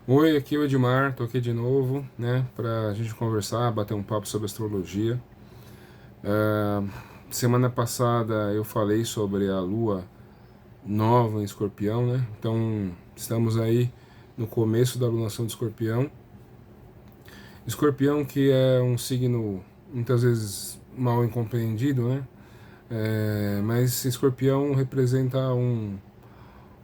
Oi, aqui é o Edmar, tô aqui de novo, né, pra gente conversar, bater um papo sobre astrologia. Semana passada eu falei sobre a lua nova em Escorpião, né, então estamos aí no começo da alunação de Escorpião. Escorpião que é um signo muitas vezes mal incompreendido, né, mas Escorpião representa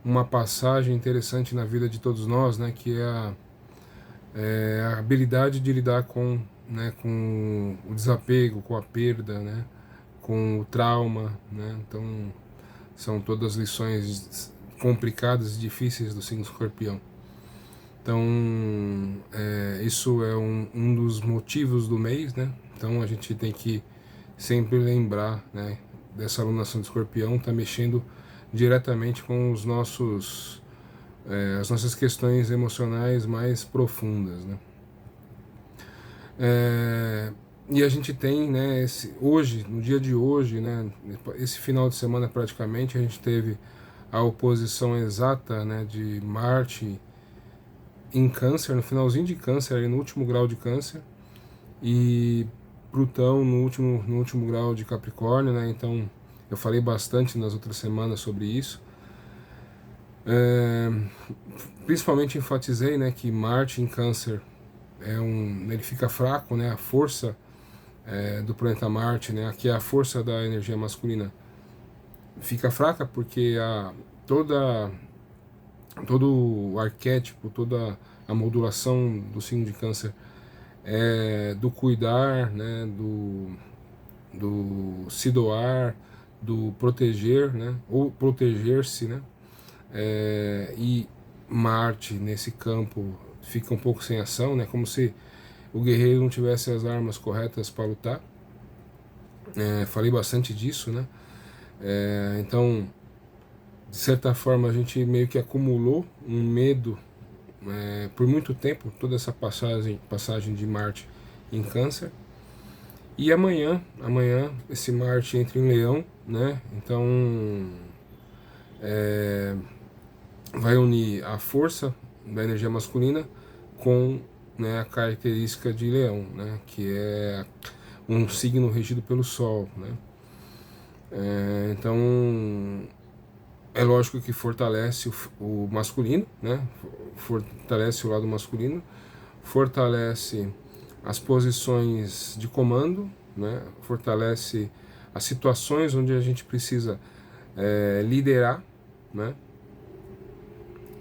uma passagem interessante na vida de todos nós, né, que é a habilidade de lidar com, né, com o desapego, com a perda, né, com o trauma, né, então são todas lições complicadas e difíceis do signo escorpião. Então isso é um dos motivos do mês, né, então a gente tem que sempre lembrar, né, dessa alunação de escorpião, está mexendo diretamente com os nossos as nossas questões emocionais mais profundas, né. É, e a gente tem, né, hoje, no dia de hoje, né, esse final de semana praticamente, a gente teve a oposição exata, né, de Marte em Câncer, no finalzinho de Câncer, ali no último grau de Câncer, e Plutão no último grau de Capricórnio, né, então eu falei bastante nas outras semanas sobre isso. É, principalmente enfatizei, né, que Marte em Câncer ele fica fraco, né, a força do planeta Marte, né, que é a força da energia masculina, fica fraca porque toda, todo o arquétipo, toda a modulação do signo de Câncer é do cuidar, né, do se doar, do proteger, né, ou proteger-se, né, e Marte nesse campo fica um pouco sem ação, né, como se o guerreiro não tivesse as armas corretas para lutar. Falei bastante disso, né? Então, de certa forma, a gente meio que acumulou um medo por muito tempo, toda essa passagem de Marte em Câncer. E amanhã esse Marte entra em Leão, né? Então vai unir a força da energia masculina com, né, a característica de Leão, né? Que é um signo regido pelo Sol, né? Então é lógico que fortalece o masculino, né? Fortalece o lado masculino, fortalece as posições de comando, né? Fortalece as situações onde a gente precisa liderar, né?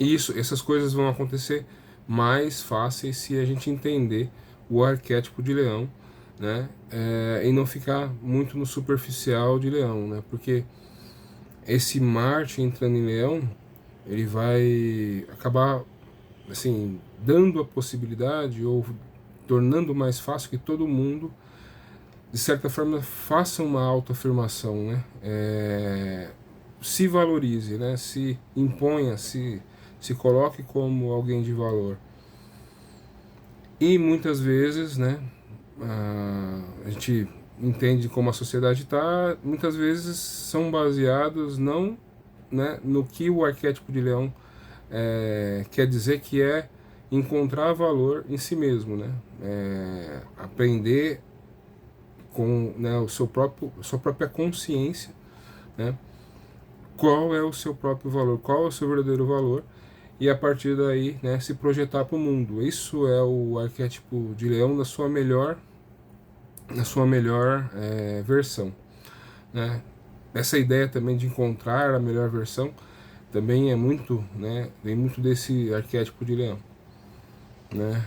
E essas coisas vão acontecer mais fáceis se a gente entender o arquétipo de leão, né? E não ficar muito no superficial de leão, né? Porque esse Marte entrando em Leão, ele vai acabar assim dando a possibilidade ou tornando mais fácil que todo mundo, de certa forma, faça uma autoafirmação, né? Se valorize, né? Se imponha, se coloque como alguém de valor. E muitas vezes, né? A gente entende como a sociedade está, muitas vezes são baseados não, né, no que o arquétipo de leão quer dizer, que é encontrar valor em si mesmo, né? Aprender com, né, sua própria consciência, né? Qual é o seu próprio valor, qual é o seu verdadeiro valor, e a partir daí, né, se projetar para o mundo. Isso é o arquétipo de leão na sua melhor versão, né? Essa ideia também de encontrar a melhor versão também é muito, né, vem muito desse arquétipo de leão, né?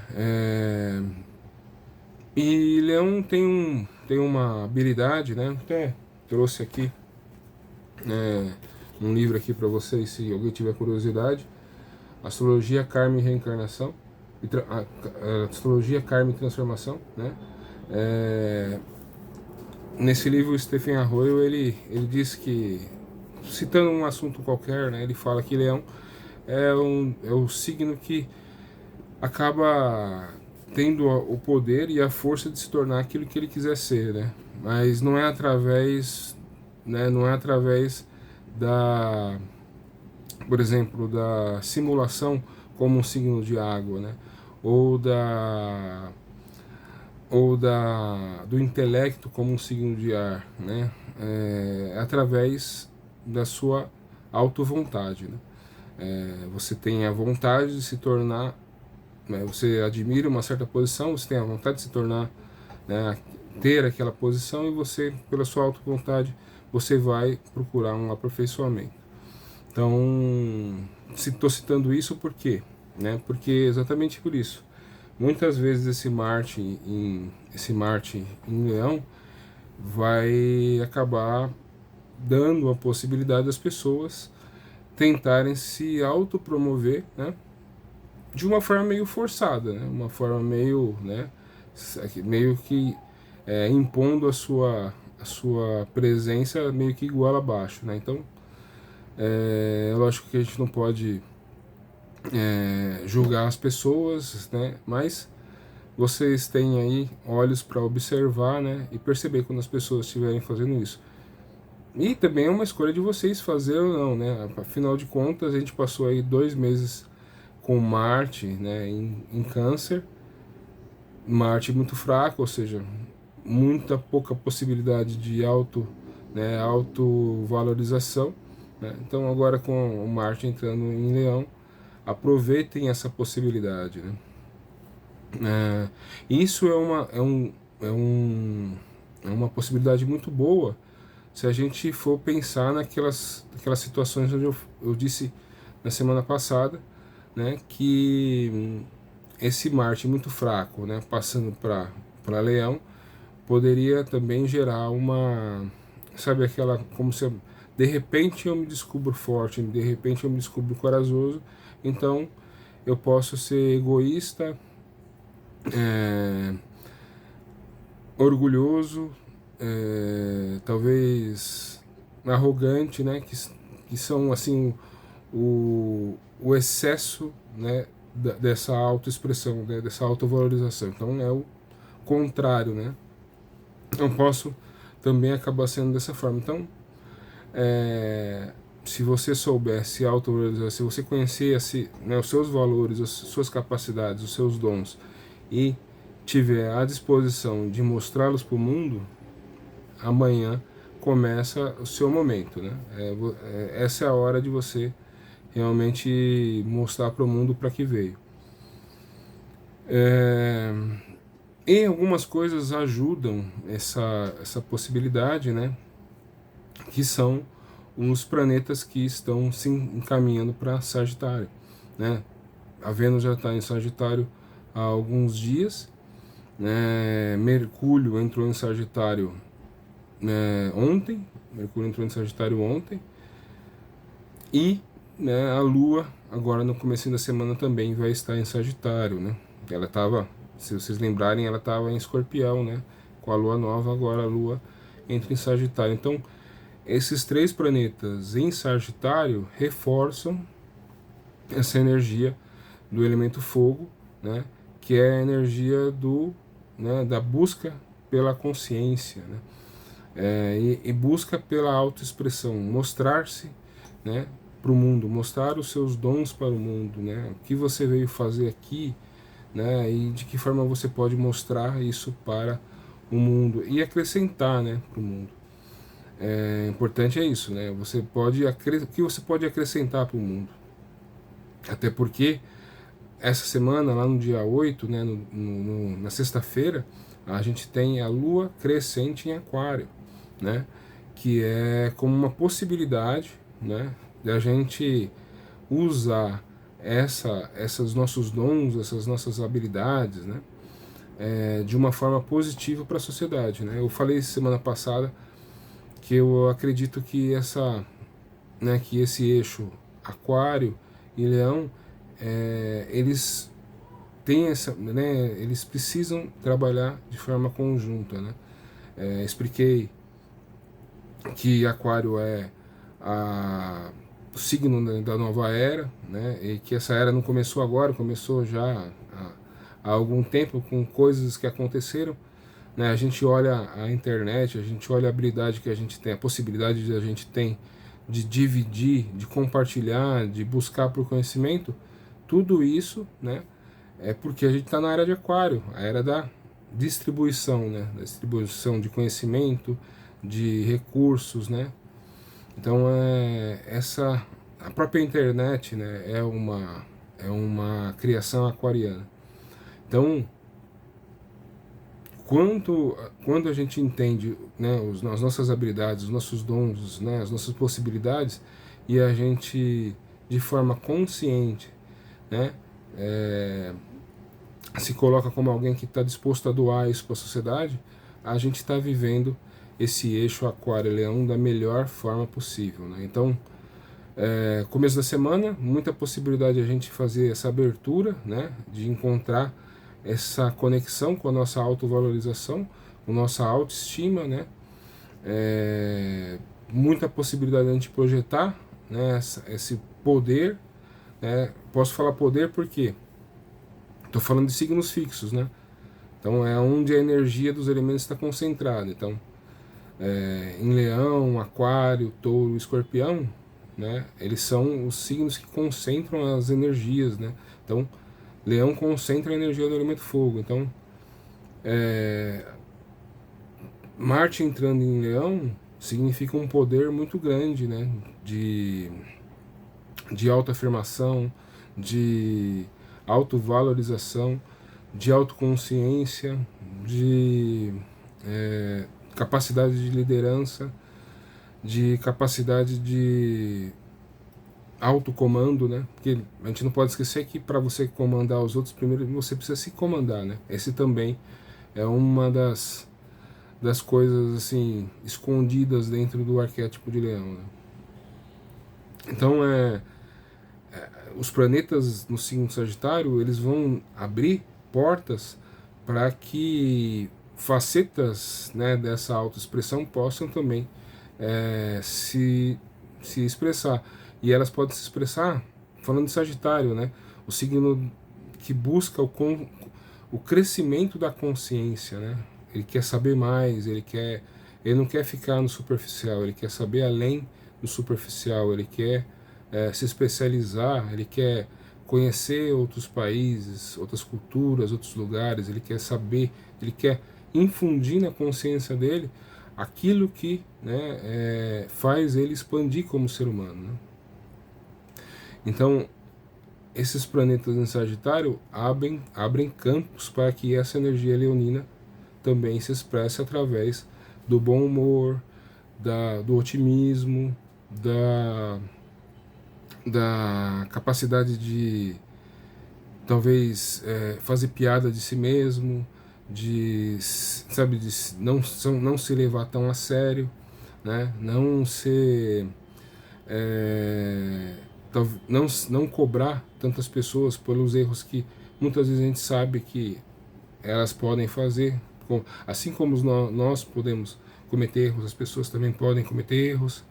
E leão tem uma habilidade, né? Até trouxe aqui um livro aqui para vocês, se alguém tiver curiosidade, Astrologia, Karma e Reencarnação, Astrologia, Karma e Transformação, né? Nesse livro, o Stephen Arroyo, ele diz que, citando um assunto qualquer, né, ele fala que Leão é o signo que acaba tendo o poder e a força de se tornar aquilo que ele quiser ser, né? Mas não é através, né, não é através da, por exemplo, da simulação como um signo de água, né? Ou do intelecto como um signo de ar, né? Através da sua autovontade, né? Você tem a vontade de se tornar, né? Você admira uma certa posição, você tem a vontade de se tornar, né, ter aquela posição, e você, pela sua autovontade, você vai procurar um aperfeiçoamento. Então, estou citando isso por quê? Né? Porque exatamente por isso. Muitas vezes esse Marte em Leão vai acabar dando a possibilidade das pessoas tentarem se autopromover, né? De uma forma meio forçada, né? Uma forma meio, né? Meio que impondo a sua presença meio que igual abaixo, né? Então, lógico que a gente não pode julgar as pessoas, né? Mas vocês têm aí olhos para observar, né? E perceber quando as pessoas estiverem fazendo isso. E também é uma escolha de vocês fazer ou não, né? Afinal de contas, a gente passou aí 2 meses com Marte, né, em Câncer. Marte muito fraco, ou seja, muita pouca possibilidade de autovalorização, né? Então agora com o Marte entrando em Leão, aproveitem essa possibilidade, né? Isso é uma possibilidade muito boa se a gente for pensar naquelas situações onde eu disse na semana passada, né, que esse Marte muito fraco, né, passando para Leão, poderia também gerar uma, sabe, aquela, como se de repente eu me descubro forte, de repente eu me descubro corajoso, então eu posso ser egoísta, orgulhoso, talvez arrogante, né, que são assim o excesso, né, dessa autoexpressão, né, dessa autovalorização. Então é o contrário, né? Eu posso também acabar sendo dessa forma. Então, se você souber se autovalorizar, se você conhecesse, né, os seus valores, as suas capacidades, os seus dons, e tiver a disposição de mostrá-los para o mundo, amanhã começa o seu momento, né? Essa é a hora de você realmente mostrar para o mundo para que veio. E algumas coisas ajudam essa possibilidade, né? Que são os planetas que estão se encaminhando para Sagitário, né? A Vênus já está em Sagitário há alguns dias, né? Mercúrio entrou em Sagitário ontem, Mercúrio entrou em Sagitário ontem, e, né, a Lua agora no começo da semana também vai estar em Sagitário, né? Ela estava, se vocês lembrarem, ela estava em Escorpião, né? Com a Lua nova, agora a Lua entra em Sagitário. Então, esses 3 planetas em Sagitário reforçam essa energia do elemento fogo, né? Que é a energia da busca pela consciência, né? E busca pela autoexpressão, mostrar-se, né, para o mundo, mostrar os seus dons para o mundo, né, o que você veio fazer aqui, né, e de que forma você pode mostrar isso para o mundo e acrescentar, né, para o mundo. Importante é isso, né, o que você pode acrescentar para o mundo. Até porque essa semana, lá no dia 8, né, na sexta-feira, a gente tem a Lua crescente em Aquário, né, que é como uma possibilidade, né, de a gente usar esses nossos dons, essas nossas habilidades, né, de uma forma positiva para a sociedade, né. Eu falei semana passada que eu acredito que que esse eixo Aquário e Leão, eles têm eles precisam trabalhar de forma conjunta, né. Expliquei que Aquário é o signo da nova era, né, e que essa era não começou agora, começou já há algum tempo com coisas que aconteceram, né. A gente olha a internet, a gente olha a habilidade que a gente tem, a possibilidade que a gente tem de dividir, de compartilhar, de buscar por conhecimento, tudo isso, né, é porque a gente está na era de Aquário, a era da distribuição, né, da distribuição de conhecimento, de recursos, né. Então a própria internet, né, é uma criação aquariana. Então, quando a gente entende, né, as nossas habilidades, os nossos dons, né, as nossas possibilidades, e a gente, de forma consciente, né, se coloca como alguém que está disposto a doar isso para a sociedade, a gente está vivendo esse eixo Aquário-Leão da melhor forma possível, né? Então, começo da semana, muita possibilidade de a gente fazer essa abertura, né, de encontrar essa conexão com a nossa autovalorização, com a nossa autoestima, né? Muita possibilidade de a gente projetar, né, esse poder, né? Posso falar poder porque estou falando de signos fixos, né? Então é onde a energia dos elementos está concentrada. Então, em Leão, Aquário, Touro, Escorpião, né? Eles são os signos que concentram as energias, né? Então, Leão concentra a energia do elemento fogo. Então, Marte entrando em Leão significa um poder muito grande, né? De autoafirmação, de autovalorização, de autoconsciência, de capacidade de liderança, de capacidade de autocomando, né? Porque a gente não pode esquecer que para você comandar os outros, primeiro você precisa se comandar, né? Esse também é uma das coisas assim escondidas dentro do arquétipo de Leão, né? Então os planetas no signo Sagitário, eles vão abrir portas para que facetas, né, dessa autoexpressão possam também se expressar. E elas podem se expressar, falando de Sagitário, né, o signo que busca o crescimento da consciência, né? Ele quer saber mais, ele não quer ficar no superficial, ele quer saber além do superficial, ele quer se especializar, ele quer conhecer outros países, outras culturas, outros lugares, ele quer saber, ele quer infundir na consciência dele aquilo que, né, faz ele expandir como ser humano, né? Então, esses planetas em Sagitário abrem campos para que essa energia leonina também se expresse através do bom humor, do otimismo, da capacidade de talvez fazer piada de si mesmo, sabe, de não se levar tão a sério, né? Não ser não cobrar tantas pessoas pelos erros que muitas vezes a gente sabe que elas podem fazer, assim como nós podemos cometer erros, as pessoas também podem cometer erros.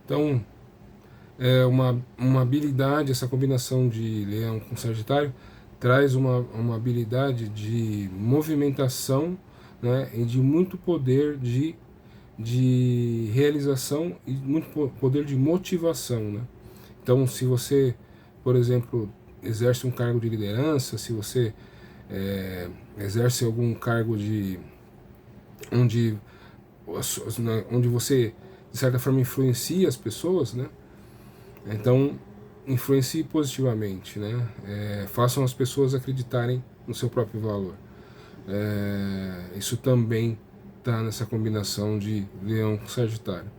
Então, é uma habilidade, essa combinação de Leão com Sagitário traz uma habilidade de movimentação, né, e de muito poder de realização e muito poder de motivação, né? Então, se você, por exemplo, exerce um cargo de liderança, se você exerce algum cargo onde você, de certa forma, influencia as pessoas, né? Então, influencie positivamente, né? Façam as pessoas acreditarem no seu próprio valor. Isso também está nessa combinação de Leão com Sagitário.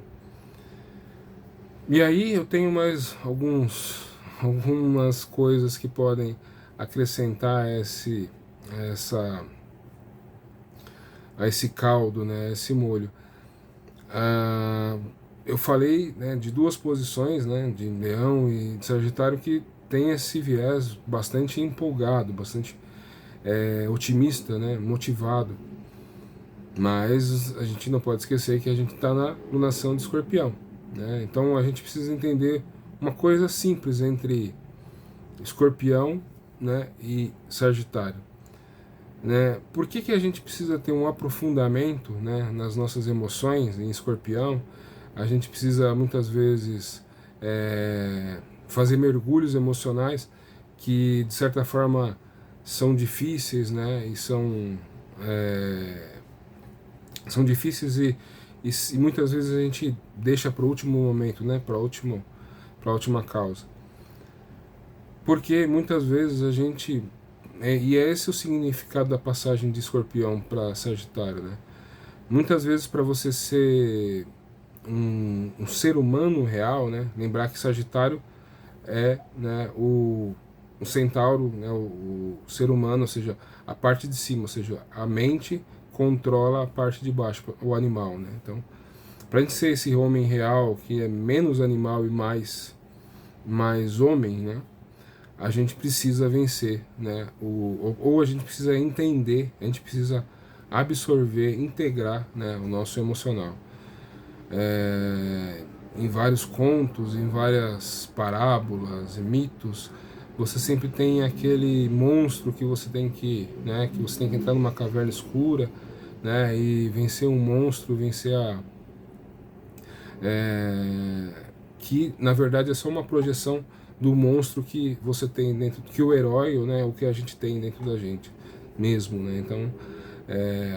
E aí eu tenho mais algumas coisas que podem acrescentar a esse caldo, né, esse molho. Eu falei, né, de duas posições, né, de Leão e de Sagitário, que tem esse viés bastante empolgado, bastante otimista, né, motivado. Mas a gente não pode esquecer que a gente está na lunação de Escorpião, né? Então a gente precisa entender uma coisa simples entre Escorpião, né, e Sagitário, né? Por que a gente precisa ter um aprofundamento, né, nas nossas emoções em Escorpião? A gente precisa muitas vezes fazer mergulhos emocionais que de certa forma são difíceis, né, e são difíceis e muitas vezes a gente deixa para o último momento, né, para a última causa. Porque muitas vezes a gente, e é esse o significado da passagem de Escorpião para Sagitário, né? Muitas vezes para você ser um ser humano real, né? Lembrar que Sagitário é, né, o centauro, né, o ser humano, ou seja, a parte de cima, ou seja, a mente controla a parte de baixo, o animal, né? Então, para a gente ser esse homem real, que é menos animal e mais homem, né? A gente precisa vencer, né? Ou a gente precisa entender, a gente precisa absorver, integrar, né, o nosso emocional. Em vários contos, em várias parábolas, mitos, você sempre tem aquele monstro que você tem que, né, que você tem que entrar numa caverna escura, né, e vencer um monstro, vencer que na verdade é só uma projeção do monstro que você tem dentro, que o herói, né, o que a gente tem dentro da gente mesmo, né? Então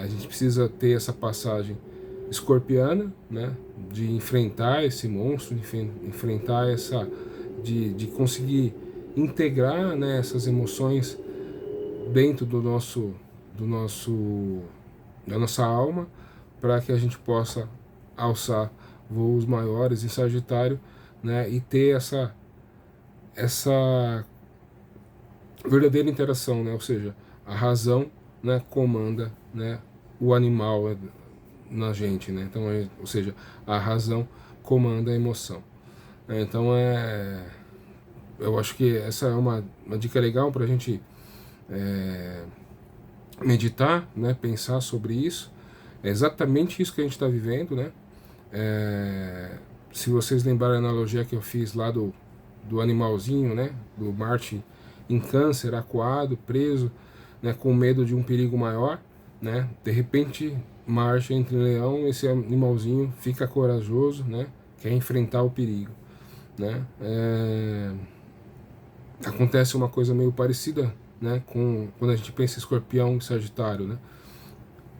a gente precisa ter essa passagem escorpiana, né, de enfrentar esse monstro, de enfrentar de conseguir integrar, né, essas emoções dentro da nossa alma, para que a gente possa alçar voos maiores em Sagitário, né, e ter essa verdadeira interação, né, ou seja, a razão, né, comanda, né, o animal na gente, né, então ou seja, a razão comanda a emoção. Então eu acho que essa é uma dica legal para a gente meditar, né, pensar sobre isso. É exatamente isso que a gente está vivendo, né? Se vocês lembrarem a analogia que eu fiz lá do animalzinho, né, do Marte em Câncer, acuado, preso, né, com medo de um perigo maior, né? De repente, Marte entra em Leão, esse animalzinho fica corajoso, né? Quer enfrentar o perigo, né? Acontece uma coisa meio parecida, né, com quando a gente pensa em Escorpião e Sagitário, né?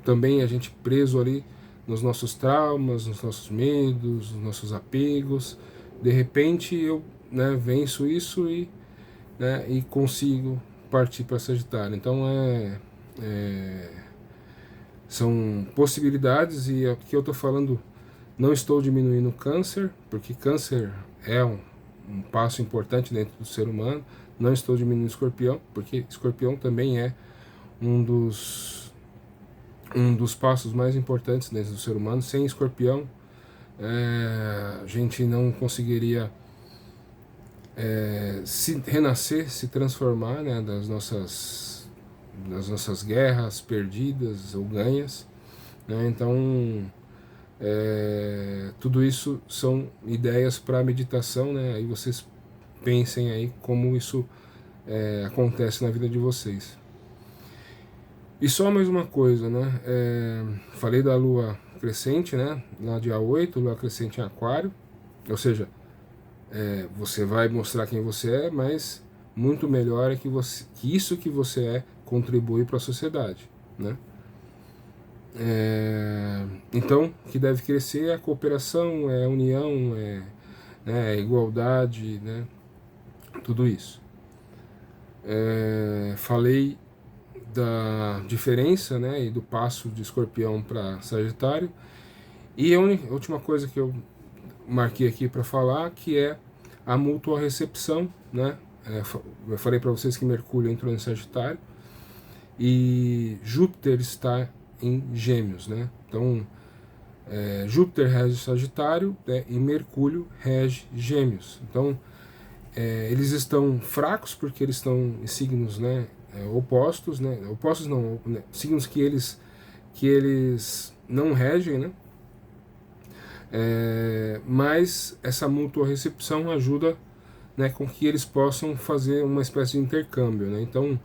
Também a gente preso ali nos nossos traumas, nos nossos medos, nos nossos apegos. De repente eu, né, venço isso né, e consigo partir para Sagitário. Então são possibilidades, e aqui eu estou falando, não estou diminuindo o Câncer, porque Câncer é um passo importante dentro do ser humano. Não estou diminuindo o Escorpião, porque Escorpião também é um dos passos mais importantes dentro do ser humano. Sem Escorpião, a gente não conseguiria se renascer, se transformar, né, das nossas guerras perdidas ou ganhas, né? Então tudo isso são ideias para meditação, né? Aí vocês pensem aí como isso acontece na vida de vocês. E só mais uma coisa, né? Falei da lua crescente, né? Lá dia 8, lua crescente em Aquário. Ou seja, você vai mostrar quem você é, mas muito melhor é que isso que você contribui para a sociedade, né? Então, o que deve crescer é a cooperação, é a união, né, a igualdade, né? Tudo isso. Falei da diferença, né, e do passo de Escorpião para Sagitário. E a última coisa que eu marquei aqui para falar, que é a mútua recepção, né? Eu falei para vocês que Mercúrio entrou em Sagitário e Júpiter está em Gêmeos, né? Então Júpiter rege Sagitário, né, e Mercúrio rege Gêmeos. Então eles estão fracos porque eles estão em signos, né, opostos, né? Opostos não, né? Signos que eles não regem, né? Mas essa mútua recepção ajuda, né, com que eles possam fazer uma espécie de intercâmbio, né? Então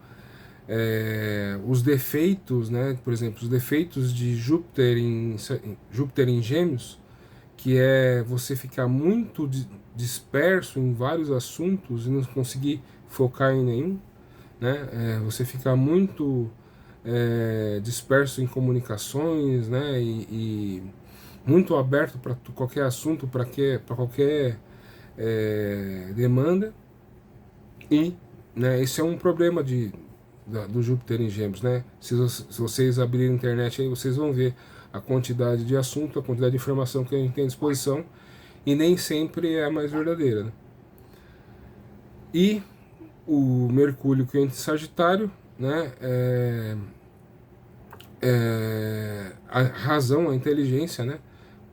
os defeitos, né, por exemplo, os defeitos de Júpiter em Gêmeos, que é você ficar muito disperso em vários assuntos e não conseguir focar em nenhum, né? Você ficar muito disperso em comunicações, né? E muito aberto para qualquer assunto, para qualquer demanda. E, né, esse é um problema do Júpiter em Gêmeos, né? Se vocês abrirem a internet aí, vocês vão ver a quantidade de assunto, a quantidade de informação que a gente tem à disposição, e nem sempre é a mais verdadeira, né? E o Mercúrio que entra em Sagitário, né, a razão, a inteligência, né,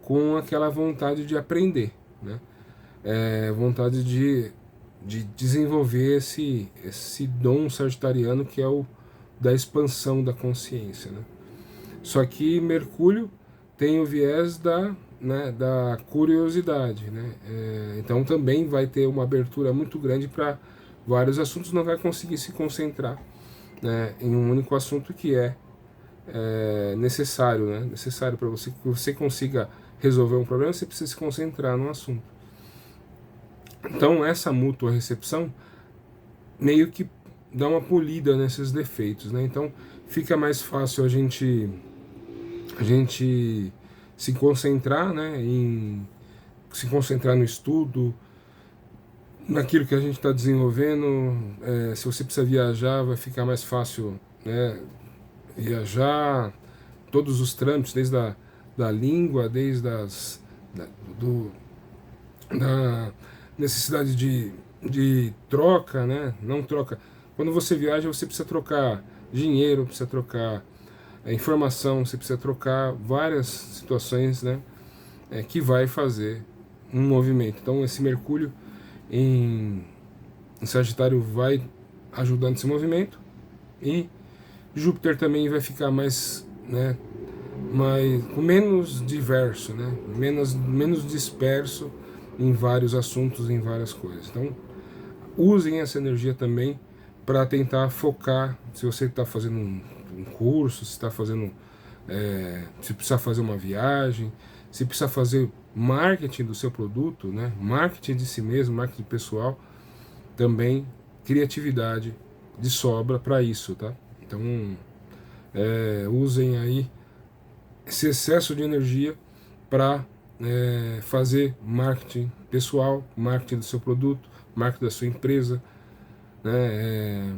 com aquela vontade de aprender, né, vontade de desenvolver esse dom sagitariano que é o da expansão da consciência, né. Só que Mercúrio tem o viés da curiosidade, né, então também vai ter uma abertura muito grande para vários assuntos, não vai conseguir se concentrar, né, em um único assunto que é necessário, né? Necessário para que você consiga resolver um problema, você precisa se concentrar no assunto. Então essa mútua recepção meio que dá uma polida nesses defeitos, né? Então fica mais fácil a gente se concentrar, né? Se concentrar no estudo, naquilo que a gente está desenvolvendo. Se você precisa viajar, vai ficar mais fácil, né? Viajar, todos os trâmites, desde da língua, desde da necessidade de troca, né? Não troca. Quando você viaja, você precisa trocar dinheiro, precisa trocar informação, você precisa trocar várias situações, né? Que vai fazer um movimento. Então esse Mercúrio em Sagitário vai ajudando esse movimento, e Júpiter também vai ficar mais, né, com menos diverso, né, menos disperso em vários assuntos, em várias coisas. Então, usem essa energia também para tentar focar. Se você está fazendo um curso, se está fazendo, se precisa fazer uma viagem, se precisa fazer marketing do seu produto, né, marketing de si mesmo, marketing pessoal, também criatividade de sobra para isso, tá? Então, usem aí esse excesso de energia para fazer marketing pessoal, marketing do seu produto, marketing da sua empresa, né,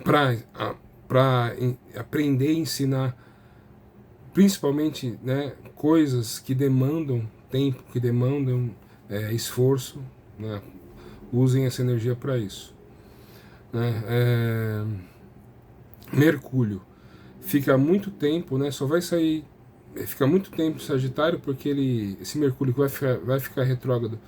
para aprender e ensinar, principalmente, né, coisas que demandam tempo, que demandam esforço, né? Usem essa energia para isso, né? Mercúrio fica muito tempo, né? Só vai sair, fica muito tempo Sagitário, porque esse Mercúrio que vai ficar retrógrado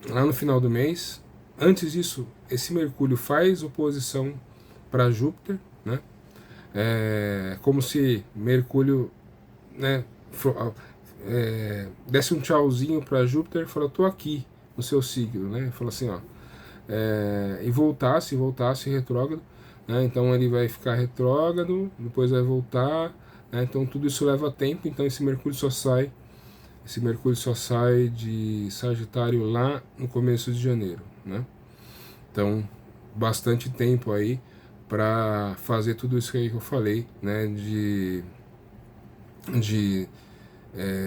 lá no final do mês. Antes disso, esse Mercúrio faz oposição para Júpiter, né? Como se Mercúrio, né, desse um tchauzinho para Júpiter e falou: tô aqui no seu signo, né? Falou assim, ó, e voltasse retrógrado, né? Então ele vai ficar retrógrado, depois vai voltar, né? Então tudo isso leva tempo. Então esse Mercúrio só sai de Sagitário lá no começo de janeiro, né? Então bastante tempo aí para fazer tudo isso aí que eu falei, né? De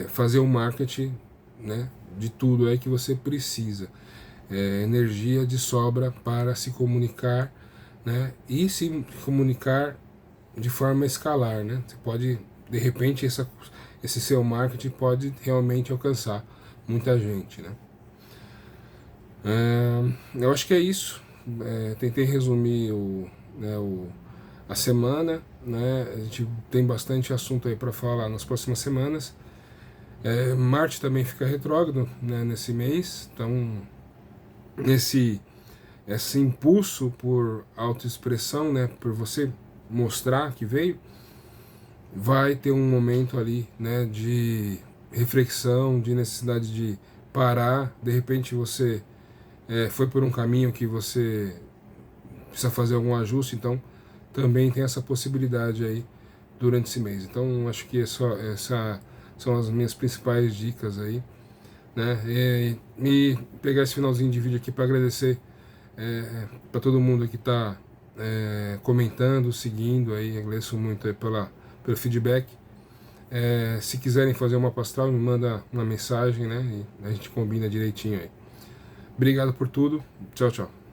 fazer o marketing, né, de tudo aí que você precisa. Energia de sobra para se comunicar, né, e se comunicar de forma escalar, né? Você pode, de repente, esse seu marketing pode realmente alcançar muita gente, né? Eu acho que é isso. Tentei resumir a semana, né? A gente tem bastante assunto aí para falar nas próximas semanas. Marte também fica retrógrado, né, nesse mês, então esse impulso por autoexpressão, né, por você mostrar que veio, vai ter um momento ali, né, de reflexão, de necessidade de parar. De repente você foi por um caminho que você precisa fazer algum ajuste, então também tem essa possibilidade aí durante esse mês. Então acho que essa são as minhas principais dicas aí, né? E pegar esse finalzinho de vídeo aqui para agradecer para todo mundo que está comentando, seguindo aí, agradeço muito aí pelo feedback. Se quiserem fazer uma astral, me manda uma mensagem, né? E a gente combina direitinho aí. Obrigado por tudo. Tchau, tchau.